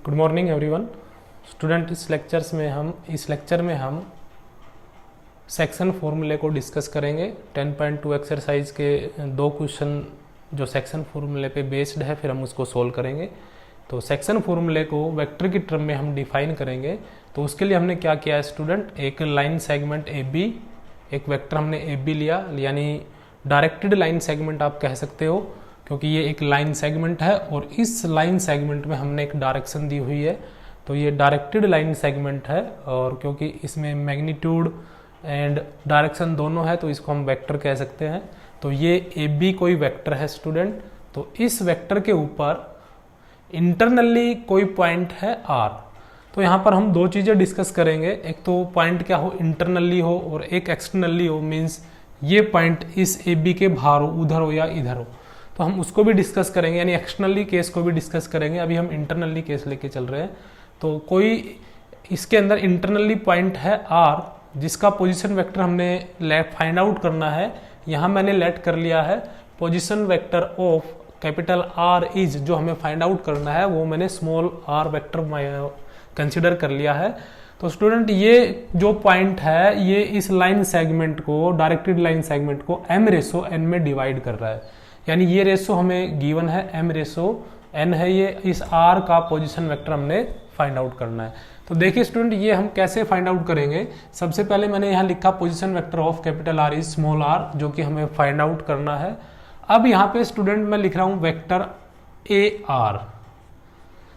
Good morning everyone student. इस lecture में हम सेक्शन फॉर्मूले को डिस्कस करेंगे। 10.2 एक्सरसाइज के दो क्वेश्चन जो सेक्शन फॉर्मूले पे बेस्ड है, फिर हम उसको सोल्व करेंगे। तो सेक्शन फॉर्मूले को वेक्टर की टर्म में हम डिफाइन करेंगे। तो उसके लिए हमने क्या किया है स्टूडेंट, एक लाइन सेगमेंट ए बी, एक वेक्टर हमने ए बी लिया, यानी डायरेक्टेड लाइन सेगमेंट आप कह सकते हो, क्योंकि ये एक लाइन सेगमेंट है और इस लाइन सेगमेंट में हमने एक डायरेक्शन दी हुई है। तो ये डायरेक्टेड लाइन सेगमेंट है और क्योंकि इसमें मैग्नीट्यूड एंड डायरेक्शन दोनों है तो इसको हम वेक्टर कह सकते हैं। तो ये ए बी कोई वेक्टर है स्टूडेंट। तो इस वेक्टर के ऊपर इंटरनली कोई पॉइंट है आर। तो यहाँ पर हम दो चीज़ें डिस्कस करेंगे, एक तो पॉइंट क्या हो, इंटरनली हो, और एक एक्सटर्नली हो, मीन्स ये पॉइंट इस ए बी के बाहर हो, उधर हो या इधर हो। तो हम उसको भी डिस्कस करेंगे, यानी एक्सटर्नली केस को भी डिस्कस करेंगे। अभी हम इंटरनली केस लेके चल रहे हैं। तो कोई इसके अंदर इंटरनली पॉइंट है आर, जिसका पोजीशन वेक्टर हमने फाइंड आउट करना है। यहाँ मैंने लेट कर लिया है position vector of capital R is, जो हमें फाइंड आउट करना है वो मैंने स्मॉल आर वेक्टर कंसिडर कर लिया है। तो स्टूडेंट ये जो पॉइंट है ये इस लाइन सेगमेंट को, डायरेक्टेड लाइन सेगमेंट को m रेशो n में डिवाइड कर रहा है, यानी ये रेशो हमें गिवन है, m रेशो n है। ये इस r का पोजीशन वेक्टर हमने फाइंड आउट करना है। तो देखिए स्टूडेंट, ये हम कैसे फाइंड आउट करेंगे। सबसे पहले मैंने यहाँ लिखा position vector of capital R is small R, जो कि हमें फाइंड आउट करना है। अब यहाँ पे स्टूडेंट मैं लिख रहा हूँ वेक्टर ए आर।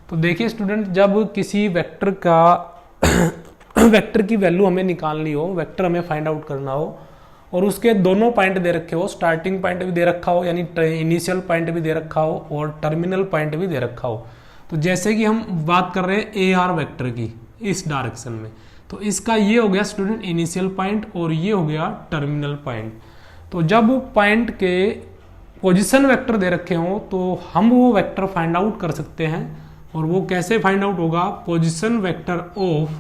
तो देखिए स्टूडेंट, जब किसी वेक्टर का वेक्टर की वैल्यू हमें निकालनी हो, वेक्टर हमें फाइंड आउट करना हो, और उसके दोनों पॉइंट दे रखे हो, स्टार्टिंग पॉइंट भी दे रखा हो, यानी इनिशियल पॉइंट भी दे रखा हो, और टर्मिनल पॉइंट भी दे रखा हो। तो जैसे कि हम बात कर रहे हैं ए आर वेक्टर की इस डायरेक्शन में, तो इसका ये हो गया स्टूडेंट इनिशियल पॉइंट और ये हो गया टर्मिनल पॉइंट। तो जब पॉइंट के पोजीशन वेक्टर दे रखे हो तो हम वो वेक्टर फाइंड आउट कर सकते हैं। और वो कैसे फाइंड आउट होगा, पोजीशन वेक्टर ऑफ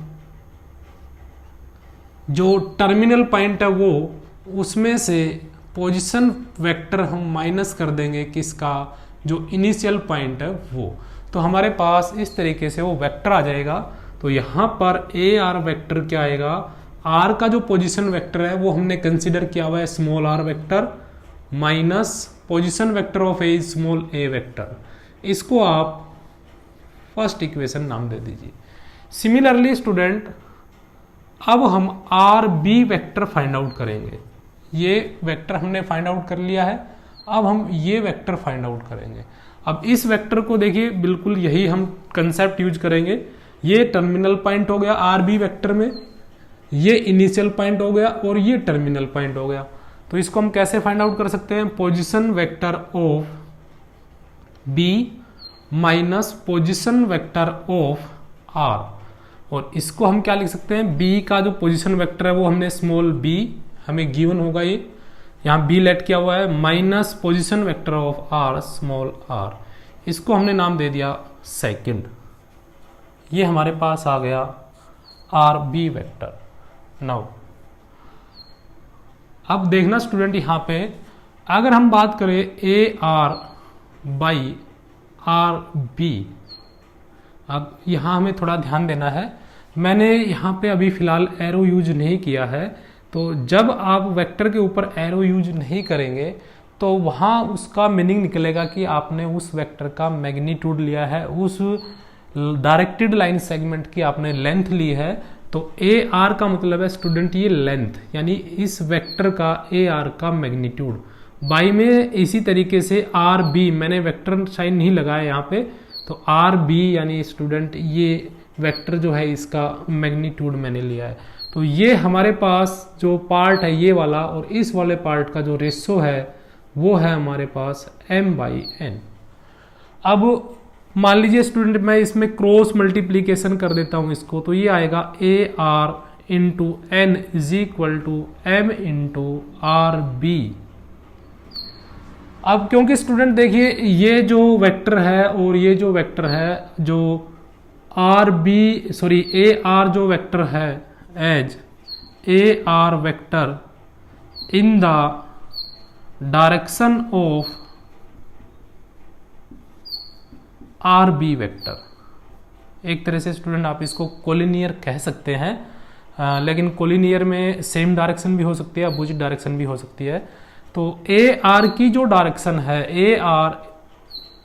जो टर्मिनल पॉइंट है वो, उसमें से पोजीशन वेक्टर हम माइनस कर देंगे किसका, जो इनिशियल पॉइंट है वो। तो हमारे पास इस तरीके से वो वेक्टर आ जाएगा। तो यहाँ पर ए आर वेक्टर क्या आएगा, आर का जो पोजीशन वेक्टर है वो हमने कंसिडर किया हुआ है small R vector, minus position vector of A small A vector. इसको आप फर्स्ट इक्वेशन नाम दे दीजिए। सिमिलरली स्टूडेंट, अब हम R B vector find out करेंगे। ये वेक्टर हमने फाइंड आउट कर लिया है, अब हम ये वेक्टर फाइंड आउट करेंगे। अब इस वेक्टर को देखिए, बिल्कुल यही हम कंसेप्ट यूज करेंगे। ये टर्मिनल पॉइंट हो गया आर बी वेक्टर में, ये इनिशियल पॉइंट हो गया और ये टर्मिनल पॉइंट हो गया। तो इसको हम कैसे फाइंड आउट कर सकते हैं, position vector of B minus position vector of R. और इसको हम क्या लिख सकते हैं, बी का जो पोजीशन वेक्टर है वो हमने स्मॉल बी हमें गिवन होगा, ये यहाँ बी लेट किया हुआ है, minus position vector of R small R. इसको हमने नाम दे दिया सेकंड। ये हमारे पास आ गया आर बी वेक्टर। नाउ अब देखना स्टूडेंट, यहाँ पे अगर हम बात करें A R by R B, अब यहाँ हमें थोड़ा ध्यान देना है। मैंने यहाँ पे अभी फिलहाल एरो यूज नहीं किया है। तो जब आप वेक्टर के ऊपर एरो यूज नहीं करेंगे तो वहाँ उसका मीनिंग निकलेगा कि आपने उस वेक्टर का मैग्नीट्यूड लिया है, उस डायरेक्टेड लाइन सेगमेंट की आपने लेंथ ली है। तो ए आर का मतलब है स्टूडेंट ये लेंथ, यानी इस वेक्टर का ए आर का मैग्नीट्यूड। बाई में इसी तरीके से आर बी, मैंने वेक्टर साइन नहीं लगाया यहाँ पे, तो आर बी यानी स्टूडेंट ये वेक्टर जो है इसका मैग्नीट्यूड मैंने लिया है। तो ये हमारे पास जो पार्ट है ये वाला, और इस वाले पार्ट का जो रेशो है वो है हमारे पास m/n। अब मान लीजिए स्टूडेंट मैं इसमें क्रॉस मल्टीप्लीकेशन कर देता हूँ इसको, तो ये आएगा A R into N is equal to M into R B. अब क्योंकि स्टूडेंट देखिए ये जो वेक्टर है और ये जो वेक्टर है, जो ए आर जो वेक्टर है as A R vector in the direction of R B vector, एक तरह से स्टूडेंट आप इसको कोलिनियर कह सकते हैं, लेकिन कोलिनियर में सेम डायरेक्शन भी हो सकती है, अपोजिट डायरेक्शन भी हो सकती है। तो ए आर की जो डायरेक्शन है, A R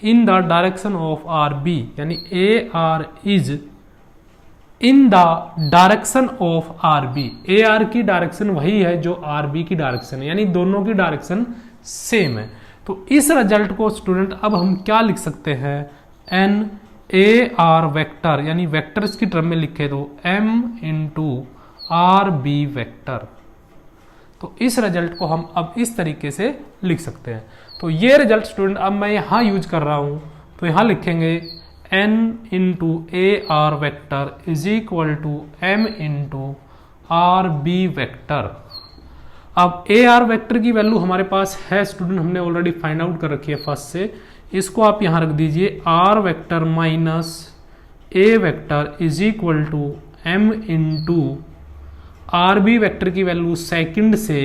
in the direction of R B, यानी A R is in the direction of R B. A R की डायरेक्शन वही है जो आर बी की डायरेक्शन है, यानी दोनों की डायरेक्शन सेम है। तो इस रिजल्ट को स्टूडेंट अब हम क्या लिख सकते हैं, एन ए आर वेक्टर, यानी वेक्टर्स की टर्म में लिखे तो m into R B vector. तो इस रिजल्ट को हम अब इस तरीके से लिख सकते हैं। तो ये रिजल्ट स्टूडेंट अब मैं यहां यूज कर रहा हूं, तो यहां लिखेंगे n into A R vector is equal to m into R B vector. अब ए आर वेक्टर की वैल्यू हमारे पास है स्टूडेंट, हमने ऑलरेडी फाइंड आउट कर रखी है फर्स्ट से। इसको आप यहां रख दीजिए, R vector minus A vector is equal to m into R B vector की वैल्यू सेकंड से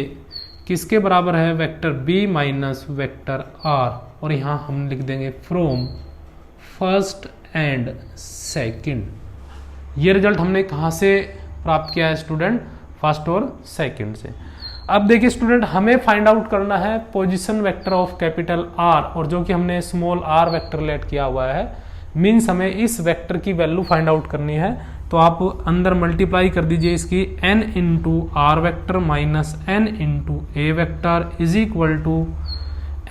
किसके बराबर है, vector b minus vector r, और यहां हम लिख देंगे फ्रॉम फर्स्ट एंड सेकंड। ये रिजल्ट हमने कहां से प्राप्त किया है स्टूडेंट, फर्स्ट और सेकंड से। अब देखिए स्टूडेंट, हमें फाइंड आउट करना है position vector of capital R, और जो कि हमने स्मॉल r वेक्टर लेट किया हुआ है, मीन्स हमें इस वेक्टर की वैल्यू फाइंड आउट करनी है। तो आप अंदर मल्टीप्लाई कर दीजिए इसकी, n into R vector minus n into A vector is equal to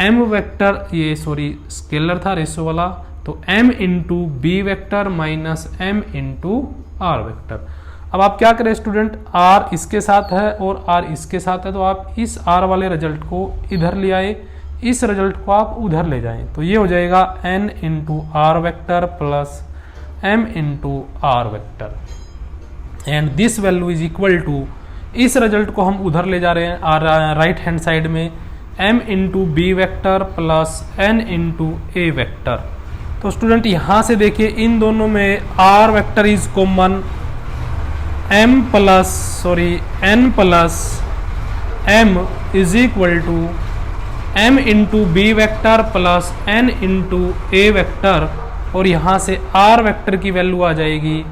m vector, ये सॉरी स्केलर था रेशो वाला, तो m into B vector minus m into R vector. अब आप क्या करें स्टूडेंट, r इसके साथ है और r इसके साथ है, तो आप इस r वाले रिजल्ट को इधर ले आए, इस रिजल्ट को आप उधर ले जाएं, तो ये हो जाएगा n into R vector plus m into R vector, and this value is equal to, इस रिजल्ट को हम उधर ले जा रहे हैं राइट हैंड साइड में, m into B vector plus n into A vector. तो स्टूडेंट यहां से देखिए इन दोनों में r vector is common, n plus m is equal to m into B vector plus n into A vector, और यहाँ से r वेक्टर की वैल्यू आ जाएगी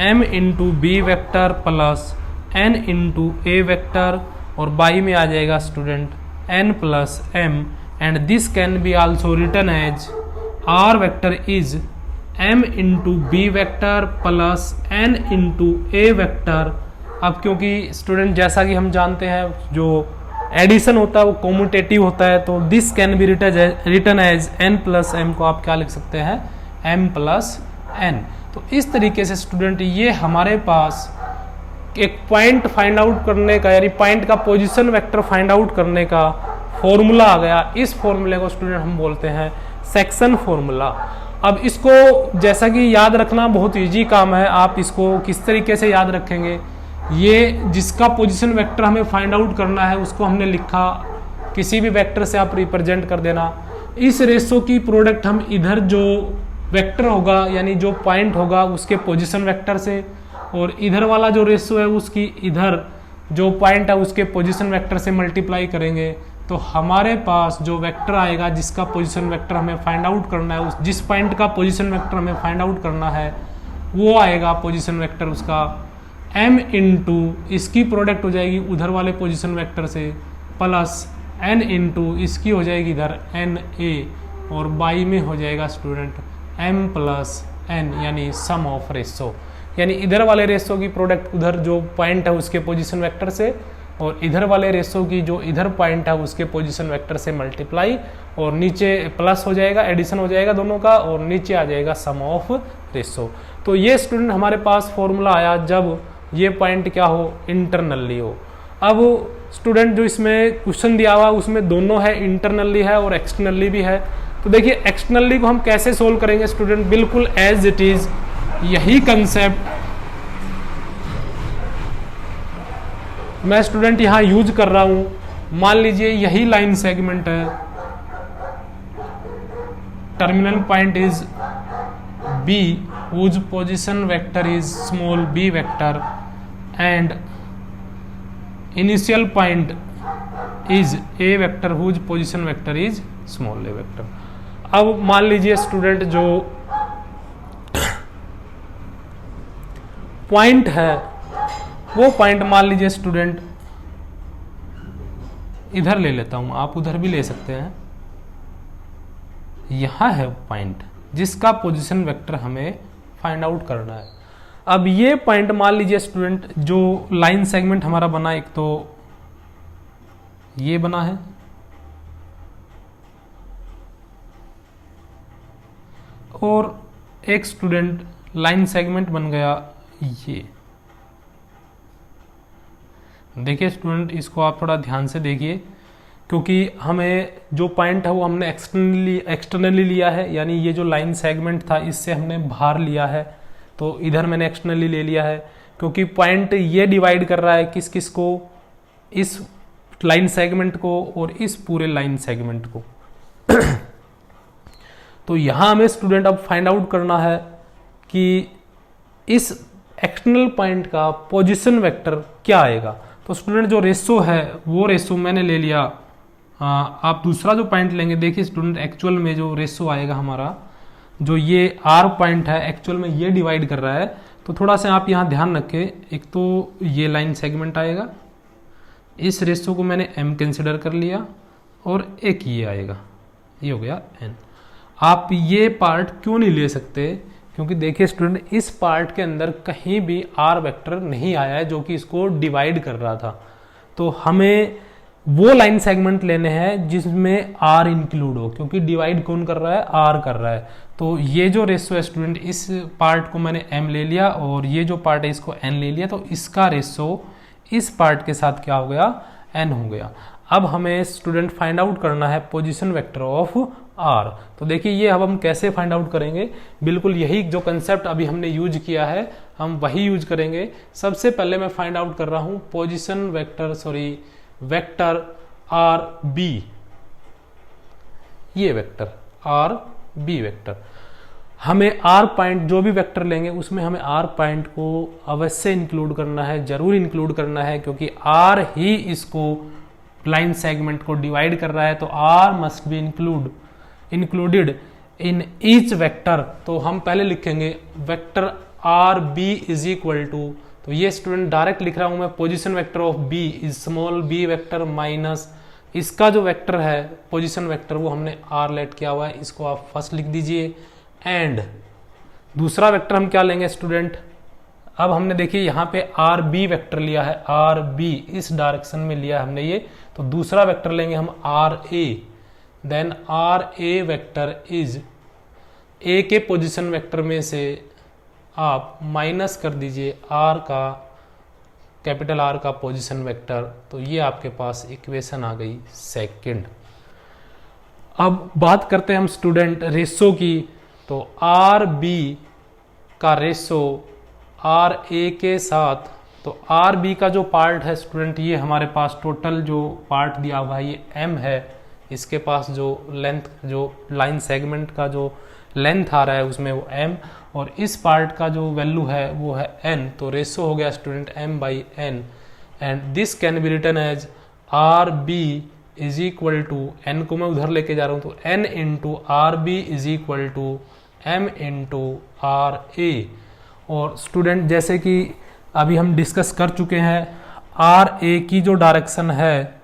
m into B vector plus n into A vector, और by में आ जाएगा student n plus m, and this can be also written as r vector is m into B vector plus n into A vector. अब क्योंकि student जैसा कि हम जानते हैं जो एडिशन होता है वो कॉम्यूटेटिव होता है, तो this can be written as n plus m, को आप क्या लिख सकते हैं, m प्लस n। तो इस तरीके से स्टूडेंट ये हमारे पास एक पॉइंट फाइंड आउट करने का, यानी पॉइंट का पोजीशन वेक्टर फाइंड आउट करने का फॉर्मूला आ गया। इस फॉर्मूले को स्टूडेंट हम बोलते हैं सेक्शन फॉर्मूला। अब इसको जैसा कि याद रखना बहुत इजी काम है, आप इसको किस तरीके से याद रखेंगे, ये जिसका पोजीशन वेक्टर हमें फाइंड आउट करना है उसको हमने लिखा, किसी भी वेक्टर से आप रिप्रेजेंट कर देना। इस रेशो की प्रोडक्ट हम इधर जो वेक्टर होगा यानी जो पॉइंट होगा उसके पोजीशन वेक्टर से, और इधर वाला जो रेशो है उसकी इधर जो पॉइंट है उसके पोजीशन वेक्टर से मल्टीप्लाई करेंगे, तो हमारे पास जो वेक्टर आएगा जिसका पोजीशन वेक्टर हमें फाइंड आउट करना है, उस जिस पॉइंट का पोजीशन वेक्टर हमें फाइंड आउट करना है वो आएगा पोजीशन वेक्टर उसका m इंटू इसकी प्रोडक्ट हो जाएगी उधर वाले पोजीशन वेक्टर से, प्लस n इंटू इसकी हो जाएगी इधर n a, और बाई में हो जाएगा स्टूडेंट m प्लस n, यानी सम ऑफ रेशो, यानी इधर वाले रेशो की प्रोडक्ट उधर जो पॉइंट है उसके पोजीशन वेक्टर से, और इधर वाले रेशो की जो इधर पॉइंट है उसके पोजीशन वेक्टर से मल्टीप्लाई, और नीचे प्लस हो जाएगा, एडिशन हो जाएगा दोनों का, और नीचे आ जाएगा सम ऑफ रेशो। तो ये स्टूडेंट हमारे पास फॉर्मूला आया जब ये पॉइंट क्या हो, इंटरनली हो। अब स्टूडेंट जो इसमें क्वेश्चन दिया हुआ उसमें दोनों है, इंटरनली है और एक्सटर्नली भी है। तो देखिए एक्सटर्नली को हम कैसे सोल्व करेंगे स्टूडेंट, बिल्कुल एज इट इज यही कंसेप्ट मैं स्टूडेंट यहां यूज कर रहा हूं। मान लीजिए यही लाइन सेगमेंट है, terminal point is B whose position vector is small b vector and initial point is a vector whose position vector is small a vector। अब मान लीजिए स्टूडेंट जो पॉइंट है वो पॉइंट मान लीजिए स्टूडेंट, इधर ले लेता हूं, आप उधर भी ले सकते हैं, यहां है पॉइंट जिसका पोजीशन वेक्टर हमें फाइंड आउट करना है। अब ये पॉइंट मान लीजिए स्टूडेंट, जो लाइन सेगमेंट हमारा बना, एक तो ये बना है और एक स्टूडेंट लाइन सेगमेंट बन गया ये। देखिए स्टूडेंट, इसको आप थोड़ा ध्यान से देखिए, क्योंकि हमें जो पॉइंट है वो हमने एक्सटर्नली लिया है, यानी ये जो लाइन सेगमेंट था इससे हमने बाहर लिया है, तो इधर मैंने एक्सटर्नली ले लिया है, क्योंकि पॉइंट ये डिवाइड कर रहा है किस किस को, इस लाइन सेगमेंट को और इस पूरे लाइन सेगमेंट को। तो यहां हमें स्टूडेंट अब फाइंड आउट करना है कि इस एक्सटर्नल पॉइंट का पोजीशन वेक्टर क्या आएगा। तो स्टूडेंट जो रेशो है वो रेशो मैंने ले लिया, आप दूसरा जो पॉइंट लेंगे, देखिए स्टूडेंट एक्चुअल में जो रेशो आएगा हमारा, जो ये आर पॉइंट है एक्चुअल में ये डिवाइड कर रहा है, तो थोड़ा सा आप यहाँ ध्यान रखें, एक तो ये लाइन सेगमेंट आएगा, इस रेशो को मैंने एम कंसिडर कर लिया, और एक ये आएगा, ये हो गया एन। आप ये पार्ट क्यों नहीं ले सकते, क्योंकि देखिए स्टूडेंट इस पार्ट के अंदर कहीं भी आर वेक्टर नहीं आया है जो कि इसको डिवाइड कर रहा था, तो हमें वो लाइन सेगमेंट लेने हैं जिसमें आर इंक्लूड हो, क्योंकि डिवाइड कौन कर रहा है, आर कर रहा है। तो ये जो रेशो है स्टूडेंट, इस पार्ट को मैंने एम ले लिया और ये जो पार्ट है इसको एन ले लिया, तो इसका रेशो इस पार्ट के साथ क्या हो गया, एन हो गया। अब हमें स्टूडेंट फाइंड आउट करना है पोजीशन वेक्टर ऑफ आर। तो देखिए ये अब हम कैसे फाइंड आउट करेंगे, बिल्कुल यही जो कंसेप्ट अभी हमने यूज किया है हम वही यूज करेंगे। सबसे पहले मैं फाइंड आउट कर रहा हूं position vector, vector R B, ये वेक्टर आर बी वेक्टर। हमें आर पॉइंट जो भी वेक्टर लेंगे उसमें हमें आर पॉइंट को अवश्य इंक्लूड करना है, जरूर इंक्लूड करना है, क्योंकि आर ही इसको लाइन सेगमेंट को डिवाइड कर रहा है, तो R must be included in each vector. तो हम पहले लिखेंगे vector R B is equal to, तो ये स्टूडेंट डायरेक्ट लिख रहा हूं मैं, position vector of B is small B vector minus इसका जो वेक्टर है पोजीशन वेक्टर वो हमने आर लेट किया हुआ है, इसको आप फर्स्ट लिख दीजिए। एंड दूसरा वेक्टर हम क्या लेंगे स्टूडेंट, अब हमने देखिए यहाँ पे आर बी वेक्टर लिया है, आर बी इस डायरेक्शन में लिया हमने ये, तो दूसरा वेक्टर लेंगे हम R A, then R A vector is, A के पोजीशन वेक्टर में से आप माइनस कर दीजिए आर का, कैपिटल आर का पोजीशन वेक्टर, तो ये आपके पास इक्वेशन आ गई सेकंड। अब बात करते हैं हम स्टूडेंट रेशो की, तो आर बी का रेशो आर ए के साथ, तो आर बी का जो पार्ट है स्टूडेंट, ये हमारे पास टोटल जो पार्ट दिया हुआ है ये एम है, इसके पास जो लेंथ, जो लाइन सेगमेंट का जो लेंथ आ रहा है उसमें वो एम, और इस पार्ट का जो वैल्यू है वो है एन, तो रेशो हो गया student M by N, and this can be written as R B is equal to, N को मैं उधर लेके जा रहा हूं, तो N into R B is equal to M into R A. और स्टूडेंट जैसे कि अभी हम डिस्कस कर चुके हैं, आर ए की जो डायरेक्शन है,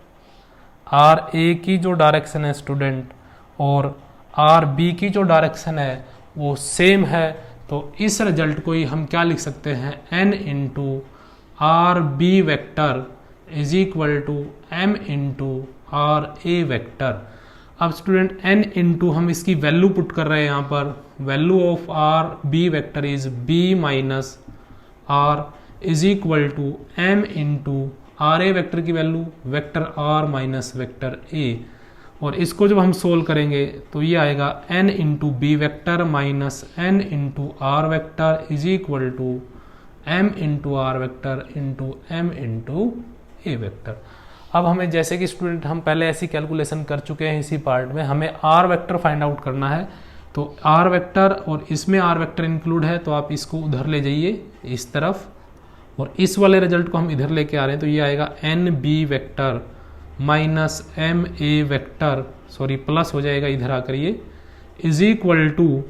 आर ए की जो डायरेक्शन है स्टूडेंट और आर बी की जो डायरेक्शन है वो सेम है, तो इस रिजल्ट को ही हम क्या लिख सकते हैं, N into R B vector is equal to M into R A vector. अब स्टूडेंट एन इंटू हम इसकी वैल्यू पुट कर रहे हैं यहाँ पर, value of R B vector is B minus R is equal to M into R A vector की value vector R minus vector A, और इसको जब हम सोल्व करेंगे तो ये आएगा n into B vector minus n into R vector is equal to m into R vector into m into A vector. अब हमें जैसे कि स्टूडेंट हम पहले ऐसी कैलकुलेशन कर चुके हैं इसी पार्ट में, हमें आर वेक्टर फाइंड आउट करना है, तो आर वेक्टर और इसमें आर वेक्टर इंक्लूड है, तो आप इसको उधर ले जाइए इस तरफ, और इस वाले रिजल्ट को हम इधर लेके आ रहे हैं, तो ये आएगा N B vector minus M A vector, sorry plus हो जाएगा इधर आकर ये, इज इक्वल टू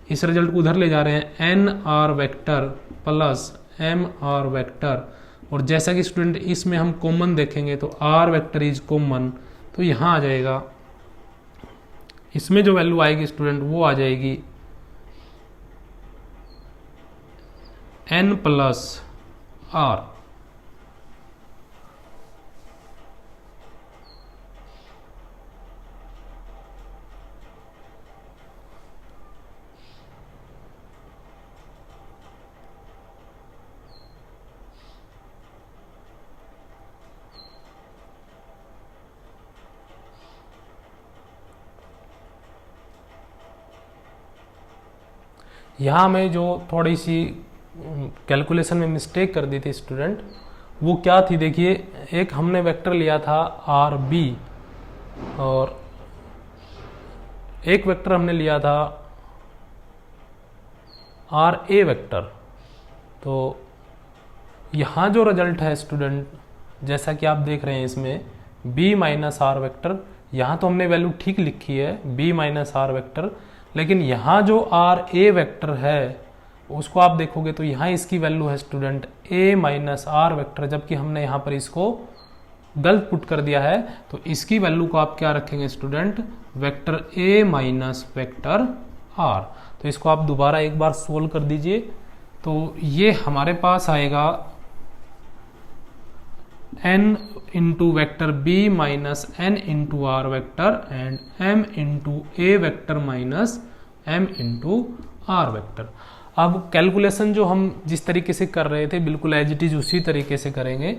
इस रिजल्ट को उधर ले जा रहे हैं, N R vector plus M R vector, और जैसा कि स्टूडेंट इसमें हम कॉमन देखेंगे तो आर वेक्टर इज कॉमन, तो यहाँ आ जाएगा, इसमें जो वैल्यू आएगी स्टूडेंट वो आ जाएगी एन प्लस आर। यहाँ में जो थोड़ी सी कैलकुलेशन में मिस्टेक कर दी थी स्टूडेंट, वो क्या थी देखिए, एक हमने वेक्टर लिया था आर बी और एक वेक्टर हमने लिया था आर ए वेक्टर। तो यहाँ जो रिजल्ट है स्टूडेंट, जैसा कि आप देख रहे हैं इसमें बी माइनस आर वेक्टर, यहाँ तो हमने वैल्यू ठीक लिखी है बी माइनस आर वेक्टर, लेकिन यहाँ जो आर ए वेक्टर है उसको आप देखोगे तो यहाँ इसकी वैल्यू है student A minus R vector, जबकि हमने यहाँ पर इसको गलत पुट कर दिया है। तो इसकी वैल्यू को आप क्या रखेंगे student, vector A minus vector R. तो इसको आप दोबारा एक बार सोल्व कर दीजिए, तो ये हमारे पास आएगा n into vector b minus n into R vector and m into A vector minus m into R vector. अब कैलकुलेशन जो हम जिस तरीके से कर रहे थे बिल्कुल एज इट इज उसी तरीके से करेंगे।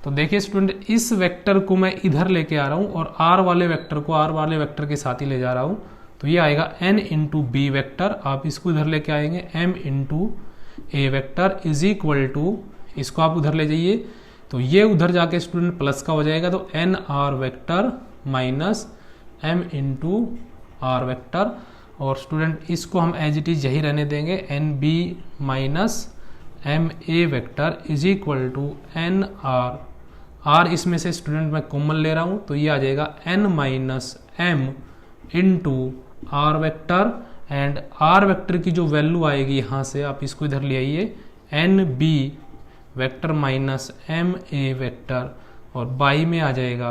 तो देखिए स्टूडेंट, इस वेक्टर को मैं इधर लेके आ रहा हूँ और आर वाले वेक्टर को आर वाले वेक्टर के साथ ही ले जा रहा हूँ, तो ये आएगा n इंटू बी वेक्टर, आप इसको इधर लेके आएंगे m into A vector is equal to, इसको आप उधर ले जाइए तो ये उधर जाके स्टूडेंट प्लस का हो जाएगा, तो N R vector minus m into R vector, और स्टूडेंट इसको हम एज इट इज यही रहने देंगे, N B minus M A vector is equal to N R, R इसमें से स्टूडेंट मैं कॉमन ले रहा हूँ तो ये आ जाएगा N minus M into R vector, and R vector की जो वैल्यू आएगी यहाँ से आप इसको इधर ले आइए, N B vector minus M A vector, और बाई में आ जाएगा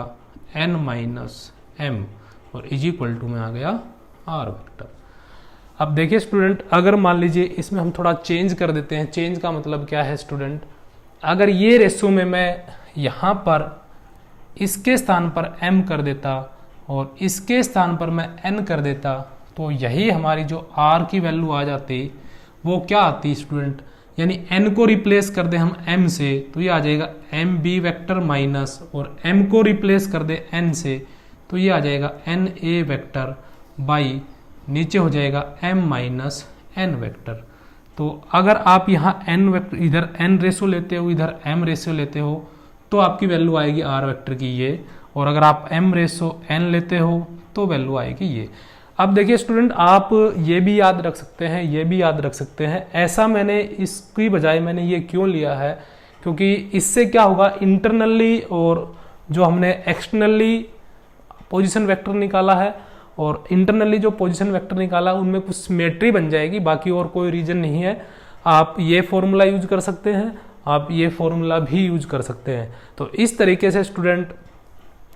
एन माइनस एम, और इज इक्वल टू में आ गया आर वेक्टर। अब देखिए स्टूडेंट, अगर मान लीजिए इसमें हम थोड़ा चेंज कर देते हैं, चेंज का मतलब क्या है स्टूडेंट, अगर ये रेशो में मैं यहाँ पर इसके स्थान पर m कर देता और इसके स्थान पर मैं n कर देता, तो यही हमारी जो r की वैल्यू आ जाती, वो क्या आती स्टूडेंट, यानी n को रिप्लेस कर दे हम m से तो ये आ जाएगा एम बी वेक्टर माइनस, और m को रिप्लेस कर दे n से तो ये आ जाएगा एन ए वेक्टर बाई नीचे हो जाएगा m माइनस n वेक्टर। तो अगर आप यहाँ n वेक्टर इधर n रेशो लेते हो इधर m रेशो लेते हो तो आपकी वैल्यू आएगी r वेक्टर की ये, और अगर आप m रेशो n लेते हो तो वैल्यू आएगी ये। अब देखिए स्टूडेंट, आप ये भी याद रख सकते हैं, ये भी याद रख सकते हैं, ऐसा मैंने इसकी बजाय मैंने ये क्यों लिया है, क्योंकि इससे क्या होगा, इंटरनली और जो हमने एक्सटर्नली पोजीशन वेक्टर निकाला है और इंटरनली जो पोजीशन वेक्टर निकाला उनमें कुछ सिमेट्री बन जाएगी, बाकी और कोई रीजन नहीं है। आप ये फॉर्मूला यूज कर सकते हैं, आप ये फॉर्मूला भी यूज कर सकते हैं। तो इस तरीके से स्टूडेंट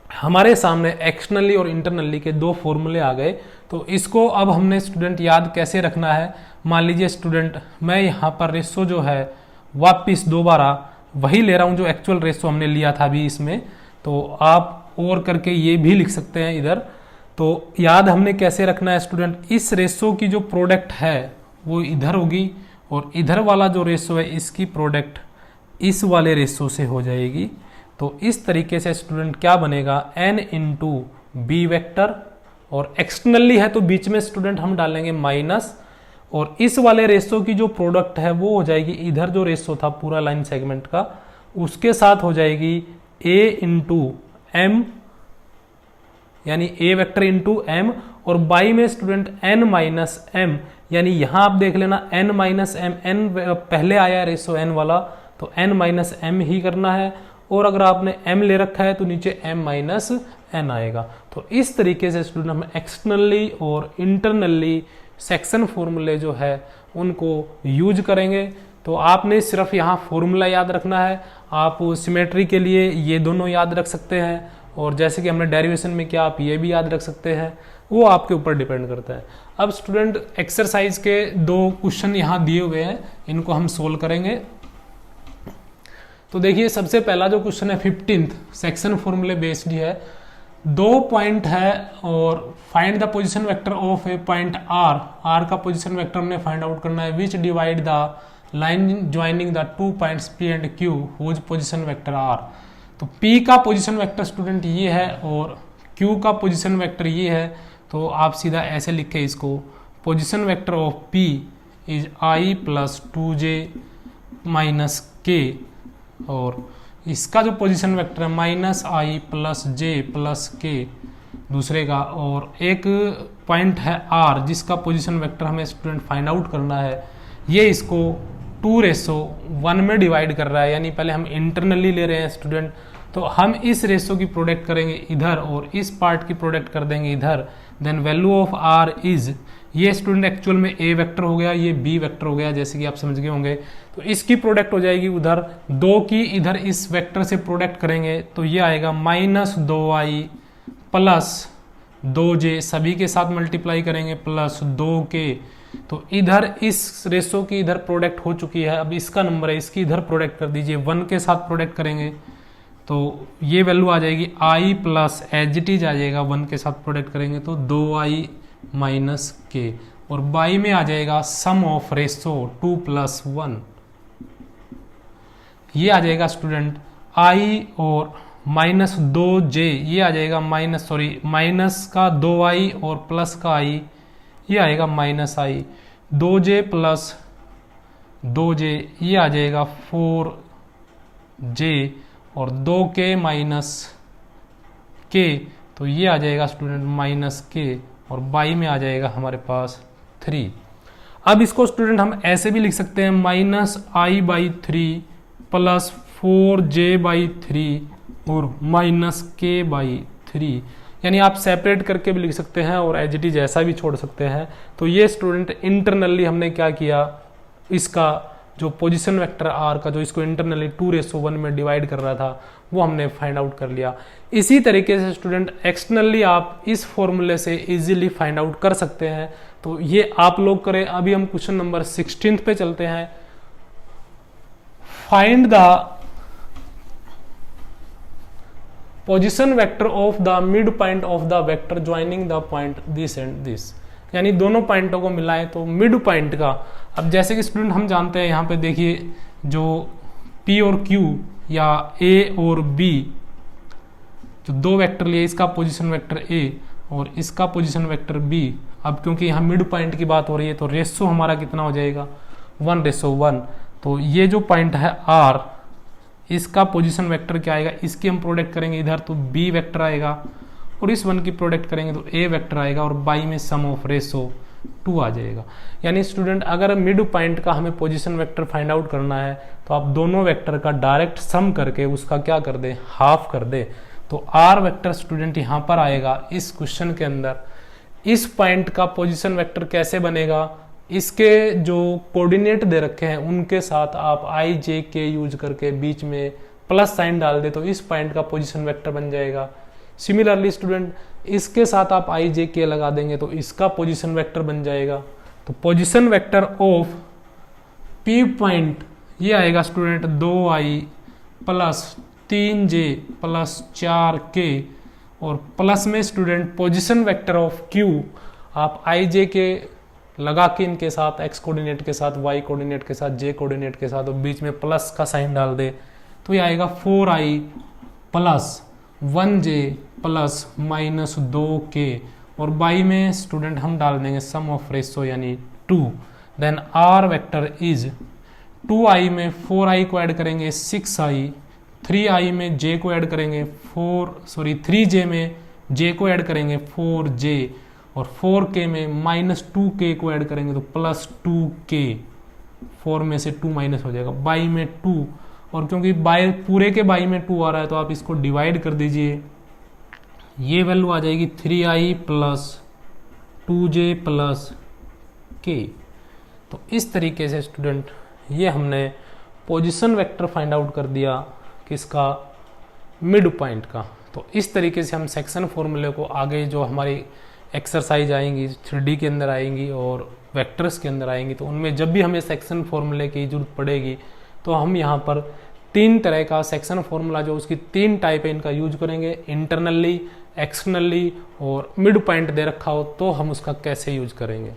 हमारे सामने एक्सटर्नली और इंटरनली के दो फॉर्मूले आ गए। तो इसको अब हमने स्टूडेंट याद कैसे रखना है, मान लीजिए स्टूडेंट मैं यहाँ पर रेशो जो है वापिस दोबारा वही ले रहा हूँ जो एक्चुअल रेशो हमने लिया था अभी इसमें, तो आप और करके ये भी लिख सकते हैं इधर। तो याद हमने कैसे रखना है स्टूडेंट, इस रेशो की जो प्रोडक्ट है वो इधर होगी और इधर वाला जो रेशो है इसकी प्रोडक्ट इस वाले रेशो से हो जाएगी। तो इस तरीके से स्टूडेंट क्या बनेगा, n इंटू बी वेक्टर, और एक्सटर्नली है तो बीच में स्टूडेंट हम डालेंगे माइनस, और इस वाले रेशो की जो प्रोडक्ट है वो हो जाएगी इधर जो रेशो था पूरा लाइन सेगमेंट का उसके साथ हो जाएगी a इंटू एम, यानी a वेक्टर इंटू एम, और बाई में स्टूडेंट n माइनस एम, यानी यहां आप देख लेना n माइनस एम, n पहले आया रेशो n वाला तो n माइनस एम ही करना है, और अगर आपने m ले रखा है तो नीचे m माइनस n आएगा। तो इस तरीके से स्टूडेंट हम एक्सटर्नली और इंटरनली सेक्शन फॉर्मूले जो है उनको यूज करेंगे। तो आपने सिर्फ यहाँ फॉर्मूला याद रखना है। आप सिमेट्री के लिए ये दोनों याद रख सकते हैं, और जैसे कि हमने डेरिवेशन में किया आप ये भी याद रख सकते हैं, वो आपके ऊपर डिपेंड करता है। अब स्टूडेंट एक्सरसाइज के 2 क्वेश्चन यहाँ दिए हुए हैं, इनको हम सोल्व करेंगे। तो देखिए सबसे पहला जो क्वेश्चन है 15th सेक्शन फॉर्मूले बेस्ड है। 2 पॉइंट है और find the position vector of a point R का पोजीशन वेक्टर हमने फाइंड आउट करना है, which divide the line joining the 2 points P and Q whose position vector R। तो P का पोजीशन वेक्टर स्टूडेंट ये है और Q का पोजीशन वेक्टर ये है। तो आप सीधा ऐसे लिखे इसको, position vector of P is I plus 2j minus K, और इसका जो पोजीशन वेक्टर है minus I plus J plus K दूसरे का, और एक पॉइंट है R जिसका पोजीशन वेक्टर हमें स्टूडेंट फाइंड आउट करना है। ये इसको 2:1 में डिवाइड कर रहा है, यानी पहले हम इंटरनली ले रहे हैं स्टूडेंट, तो हम इस रेशो की प्रोडक्ट करेंगे इधर और इस पार्ट की प्रोडक्ट कर देंगे इधर। Then value of R is, ये स्टूडेंट एक्चुअल में ए वेक्टर हो गया, ये बी वेक्टर हो गया, जैसे कि आप समझ गए होंगे। तो इसकी प्रोडक्ट हो जाएगी उधर, 2 की इधर इस वेक्टर से प्रोडक्ट करेंगे तो ये आएगा -2i प्लस 2j, सभी के साथ मल्टीप्लाई करेंगे प्लस 2k। तो इधर इस रेशो की इधर प्रोडक्ट हो चुकी है, अब इसका नंबर है, इसकी इधर प्रोडक्ट कर दीजिए, 1 के साथ प्रोडक्ट करेंगे तो ये वैल्यू आ जाएगी i plus as it is आ जाएगा, 1 के साथ प्रोडक्ट करेंगे तो 2i माइनस k, और बाई में आ जाएगा सम ऑफ रेशो 2 + 1, ये आ जाएगा स्टूडेंट i और -2j, ये आ जाएगा माइनस का 2i और प्लस का i, ये आएगा -i, 2j प्लस 2j ये आ जाएगा 4j, और 2k माइनस k, तो ये आ जाएगा स्टूडेंट -k, और बाई में आ जाएगा हमारे पास 3। अब इसको स्टूडेंट हम ऐसे भी लिख सकते हैं -i/3 प्लस 4j/3 और -k/3, यानी आप सेपरेट करके भी लिख सकते हैं और एज इट इज ऐसा भी छोड़ सकते हैं। तो ये स्टूडेंट इंटरनली हमने क्या किया, इसका जो पोजीशन वेक्टर आर का जो इसको इंटरनली 2:1 में डिवाइड कर रहा था वो हमने फाइंड आउट कर लिया। इसी तरीके से स्टूडेंट एक्सटर्नली आप इस फॉर्मूले से इजीली फाइंड आउट कर सकते हैं। तो ये आप लोग करें। अभी हम क्वेश्चन नंबर 16 पे चलते हैं। Find the position vector of the mid point of the vector joining the point this and this, यानी दोनों पॉइंटों को मिलाएं तो मिड पॉइंट का। अब जैसे कि स्टूडेंट हम जानते हैं यहाँ पे देखिए जो P और Q या A और B जो 2 वेक्टर लिए, इसका पोजीशन वेक्टर A और इसका पोजीशन वेक्टर B। अब क्योंकि यहाँ मिड पॉइंट की बात हो रही है तो रेशो हमारा कितना हो जाएगा 1:1। तो ये जो पॉइंट है R, इसका पोजीशन वेक्टर क्या आएगा, इसकी हम प्रोडक्ट करेंगे इधर तो B वेक्टर आएगा, और इस 1 की प्रोडक्ट करेंगे तो A वेक्टर आएगा, और बाई में सम ऑफ रेशो 2 आ जाएगा। यानी स्टूडेंट अगर मिड पॉइंट का हमें पोजीशन वेक्टर फाइंड आउट करना है तो आप दोनों वेक्टर का डायरेक्ट सम करके उसका क्या कर दे, हाफ कर दे। तो R वेक्टर स्टूडेंट यहाँ पर आएगा इस क्वेश्चन के अंदर। इस पॉइंट का पोजीशन वेक्टर कैसे बनेगा, इसके जो कोऑर्डिनेट दे रखे हैं उनके साथ आप i j k यूज करके बीच में प्लस साइन डाल दे तो इस पॉइंट का पोजीशन वेक्टर बन जाएगा। सिमिलरली स्टूडेंट इसके साथ आप i j k लगा देंगे तो इसका पोजीशन वेक्टर बन जाएगा। तो position vector of P point ये आएगा student 2i plus 3j plus 4k, और प्लस में student position vector of Q आप i j k लगा के इनके साथ x कोऑर्डिनेट के साथ, y कोऑर्डिनेट के साथ, j कोऑर्डिनेट के साथ, और बीच में प्लस का साइन डाल दे तो ये आएगा 4i plus 1j plus -2k, और बाई में स्टूडेंट हम डाल देंगे सम ऑफ रेशो यानी 2। Then R vector is 2i में 4i को ऐड करेंगे 6i, 3i में j को ऐड करेंगे 3j में j को ऐड करेंगे 4j, और 4k में -2k को ऐड करेंगे तो प्लस 2k, 4 में से 2 माइनस हो जाएगा, बाई में 2, और क्योंकि बाई पूरे के बाई में 2 आ रहा है तो आप इसको डिवाइड कर दीजिए, ये वैल्यू आ जाएगी 3i प्लस 2j प्लस की। तो इस तरीके से स्टूडेंट ये हमने पोजीशन वेक्टर फाइंड आउट कर दिया किसका, मिड पॉइंट का। तो इस तरीके से हम सेक्शन फॉर्मूले को आगे जो हमारी एक्सरसाइज आएंगी 3D के अंदर आएंगी और वेक्टर्स के अंदर आएंगी, तो उनमें जब भी हमें सेक्शन फॉर्मूले की जरूरत पड़ेगी तो हम यहाँ पर 3 तरह का सेक्शन फॉर्मूला जो उसकी 3 टाइप है इनका यूज करेंगे, इंटरनली, एक्सटर्नली और मिड पॉइंट दे रखा हो तो हम उसका कैसे यूज करेंगे।